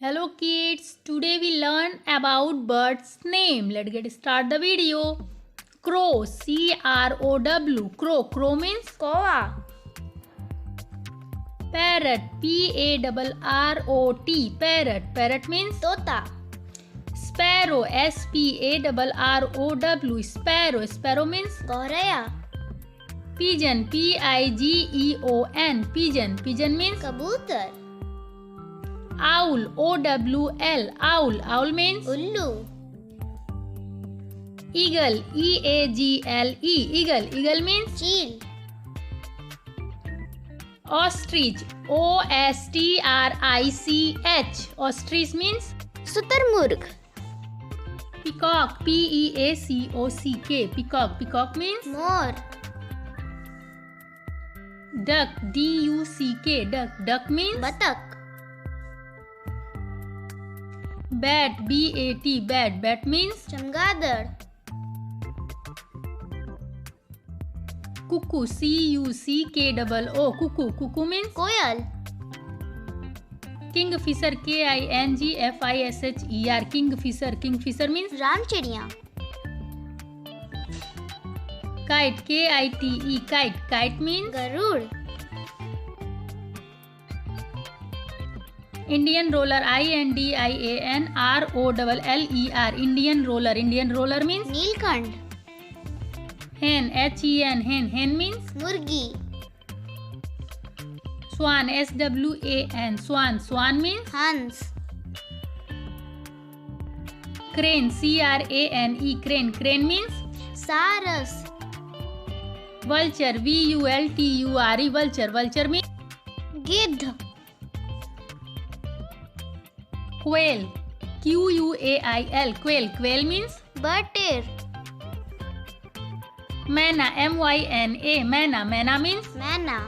Hello kids, today we learn about birds name. Let's get start the video. Crow, C-R-O-W, crow. Crow means Koa. parrot, P-A-R-R-O-T, parrot. Parrot means Tota. sparrow, S-P-A-R-R-O-W, sparrow. Sparrow means Goraya. pigeon, P-I-G-E-O-N, pigeon. Pigeon means Kabutar. owl, O-W-L, owl. Owl means Ullu. eagle, E-A-G-L-E, eagle. Eagle means Cheel. ostrich, O-S-T-R-I-C-H, ostrich means Sutarmurg. peacock, P-E-A-C-O-C-K, peacock. Peacock means More. duck, D-U-C-K, duck. Duck means Batak. bat, B-A-T, bat. Bat means Chamgadar. cuckoo, C-U-C-K-O-O, cuckoo. Cuckoo means Koyal. kingfisher, K-I-N-G-F-I-S-H-E-R, kingfisher. Kingfisher means Ramchiriya. kite, K-I-T-E, kite. Kite means Garud. Indian roller, I-N-D-I-A-N-R-O-L-L-E-R, Indian roller. Indian roller means Neelkand. hen, H-E-N, hen. Hen means Murgi. swan, S-W-A-N, swan. Swan means Hans. crane, C-R-A-N-E, crane. Crane means Saras. vulture, V-U-L-T-U-R-E, vulture. Vulture means Gidh. quail, Q-U-A-I-L, quail. Quail means Batir. Myna, M-Y-N-A, Myna. Myna means Myna.